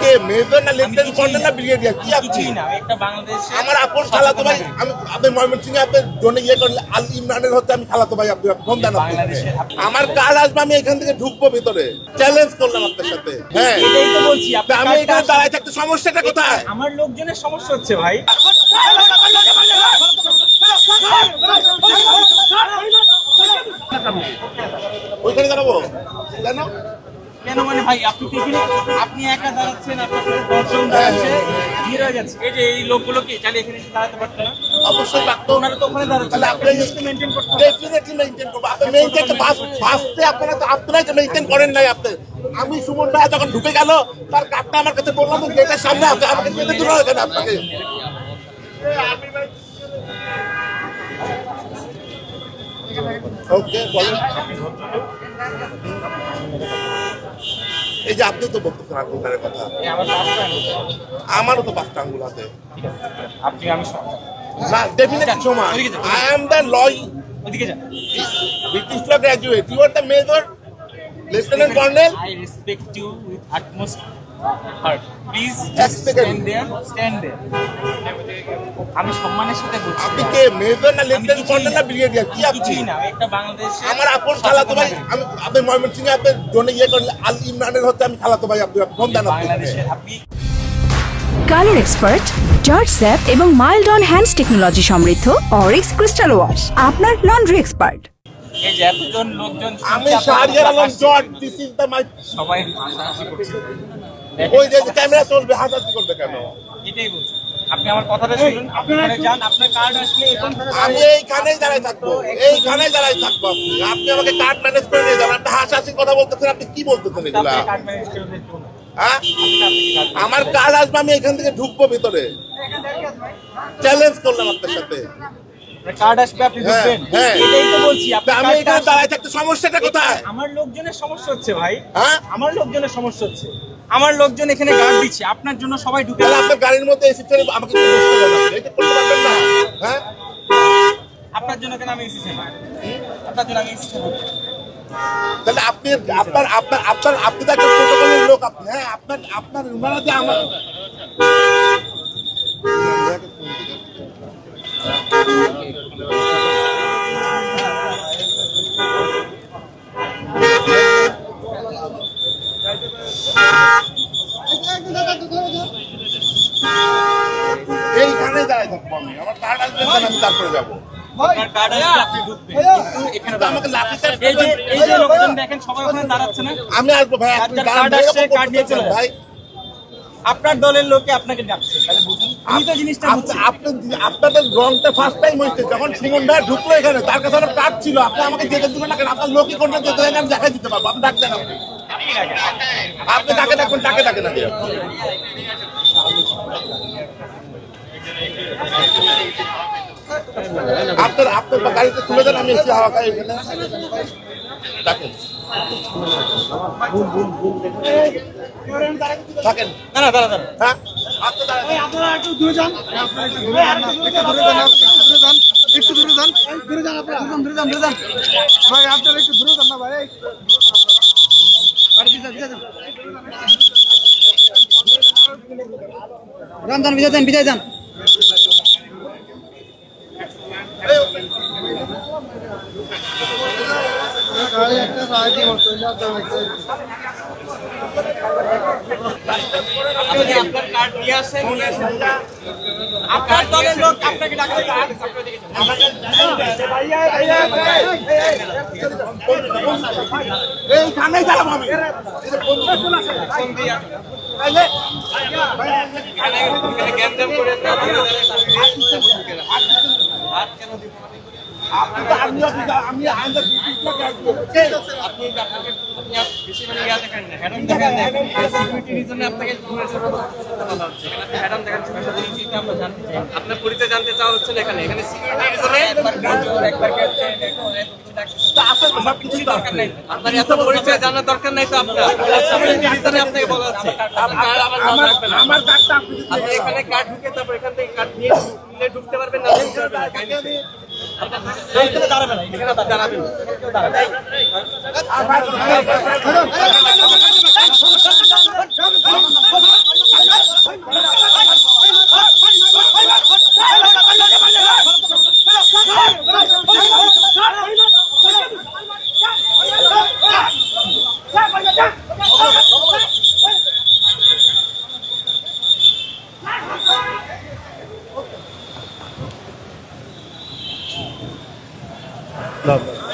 কে major না lieutenant colonel না brigadier কি আপনি? কিছুই না, একটা বাংলাদেশে আমার আপন খালাতো ভাই, আমি আপনি ময়মনসিংহে আপনার জন্য ইয়ে করলে আল ইমরানের হচ্ছে আমি খালাতো ভাই, আপনি ফোন দেন আপনি। আমার কাজ আসবে, আমি এখান থেকে ঢুকবো ভিতরে, চ্যালেঞ্জ করলাম আপনার সাথে। হ্যাঁ এটাই তো বলছি, আপনি আমি এখানে দাঁড়ায় থাকতে সমস্যাটা কোথায়? আমার লোকজনের সমস্যা হচ্ছে ভাই। ওইখানে দাঁড়াবো কেন? কেন মানে ভাই, আপনি তো এখানে আপনি একা দাঁড়াচ্ছেন, আপনার সাথে 10 জন দাঁড়াচ্ছে, ভিড় হয়ে যাচ্ছে। এই যে এই লোকগুলোকে চালিয়ে এখানে এসে দাঁড়াতে পারতো না? অবশ্যই পারতো। ওনারা তো ওখানে দাঁড়াচ্ছে, তাহলে আপনাকে আপনি just maintain করতে হবে। ডেফিনেটলি মেইনটেইন করব। আপনি মেইনটেইন তো ফার্স্টে আপনারাই তো মেইনটেইন করেন নাই আপনি। আমি সুমন ভাই যখন ঢুকে গেল তার কার্ডটা আমার কাছে বললাম গেটের সামনে আছে, আমাকে যেতে দিল না কেন আপনাকে? ওকে বলেন। এই যে আপনি তো বলতেছেন আঙ্গুলের কথা, এই আমার কাজটা আমারও তো 5টা আঙ্গুল আছে। আপনি আমি না ডেফিনেটলি সমান। আই এম দ্য ল ওদিকে যান। British law graduate, you are the major lieutenant colonel. I respect you with utmost heart. Please Respect. stand there. আমি সম্মানের সাথে বলছি। আপনি কে মেজর না লেফটেন্যান্ট কর্নেল না ব্রিগেডিয়ার কি আপনি? কিছুই না, একটা বাংলাদেশে আমার আপন খালাতো ভাই, আমি আপনি ময়মনসিংহে আপনার জন্য ইয়ে করলে আল ইমরানের হচ্ছে আমি খালাতো ভাই, আপনি ফোন দেন আপনি। বাংলাদেশে আপনি কালার এক্সপার্ট, জর্জ স্যাপ এবং মাইল্ড অন হ্যান্ডস টেকনোলজি সমৃদ্ধ অরিক্স ক্রিস্টাল ওয়াশ আপনার লন্ড্রি এক্সপার্ট। এই যে এতজন লোকজন, আমি Shahriar Alam George, this is the my. সবাই হাসাহাসি করছে। ওই যে ক্যামেরা চলবে, হাসাহাসি করবে কেন? এটাই বলছি, আপনি আমার কথাটা শুনুন, আপনারা যান, আপনার কার্ড আসলে আমি এইখানেই দাঁড়ায় থাকবো, এইখানেই দাঁড়ায় থাকবো। আপনি আমাকে কার্ড ম্যানেজ করে নিয়ে যাবেন। আপনি হাসাহাসির কথা বলতেছেন, আপনি কি বলতেছেন এগুলা? কার্ড ম্যানেজ করে দেখুন। হ্যাঁ আমার কাজ আসবে, আমি এখান থেকে ঢুকবো ভিতরে, চ্যালেঞ্জ করলাম আপনার সাথে। কার্ড আসবে, আপনি হ্যাঁ, ঢুকবেন। হ্যাঁ। এটাই তো বলছি, আমি এখানে দাঁড়ায় থাকতে সমস্যাটা কোথায়? আমার লোকজনের সমস্যা হচ্ছে ভাই। হ্যাঁ আমার লোকজনের সমস্যা হচ্ছে, আমার লোকজন এখানে গার্ড দিচ্ছে, আপনার জন্য সবাই ঢুকে। তাহলে আপনার গাড়ির মধ্যে এসি ছেড়ে আমাকে একটু বসতে দেন, আপনি এটা করতে পারবেন না? হ্যাঁ আপনার জন্য কেন আমি এসেছি না? আপনার জন্য আমি এসেছি না। তাহলে আপনি আপনি তো একটা প্রোটোকলের লোক আপনি। হ্যাঁ আপনার উনারা যে আমার এইখানে দাঁড়ায় থাকবো আমি, আমার কার্ড আসবে আমি তারপরে যাবো। আপনার কার্ড আসবে, আপনি ঢুকবেন, কিন্তু এখানে তো আমাকে লাঠি চার্জ এই যে লোকজন দেখেন সবাই ওখানে দাঁড়াচ্ছে না। আমি আসবো ভাই, আপনি যার কার্ড আসছে, কার্ড নিয়ে চলে ভাই। আপনার দলের লোকে আপনাকে ডাকছে, তাহলে বুঝুন আমি তো জিনিসটা বুঝছি। আপনাদের রংটা ফার্স্ট টাইম হয়েছে যখন সুমন ভাই ঢুকলো এখানে, তার কাছে আমার কার্ড ছিল, আপনি আমাকে যেতে দিবেন না কেন? আপনার লোকই কোনটা যেতে দেন, আমি দেখাই দিতে পারবো। আপনি ডাকছেন, আপনি তাকে ডাকবেন, তাকে ডাকেন আগে। আপনার গাড়িতে তুলে দেন, আমি এসে হাওয়া খাই এখানে ডাকেন। থাকেন না না, দাঁড়া দাঁড়া। হ্যাঁ আপনি দাঁড়ান। আপনারা একটু দূরে যান, একটু দূরে যান, একটু দূরে যান, দূরে যান, আপনারা দূরে যান, দূরে যান ভাই, আপনারা একটু দূরে যান না ভাই। যান, বিদায় যান, বিদায় যান। আপনি আপনার কার্ড নিয়ে আসেন, আপনার দলের লোক আপনাকে ডাকছে। এইখানেই দাঁড়াবো আমি। গ্যাঞ্জাম করে আমি আপনার পরিচয় জানতে চাওয়া হচ্ছে না এখানে, এখানে সিকিউরিটি দরকার নাই, আপনার এত পরিচয় জানার দরকার নাই তো। আপনার আপনাকে বলা হচ্ছে আমার কার্ডটা আপনি এখানে কার্ড ঢুকে তারপর এখান থেকে কার্ড নিয়ে ঢুকতে পারবেন না, দাঁড়াবেন না, এখানে দাঁড়াবেন না। আল্লাহ হাফেজ।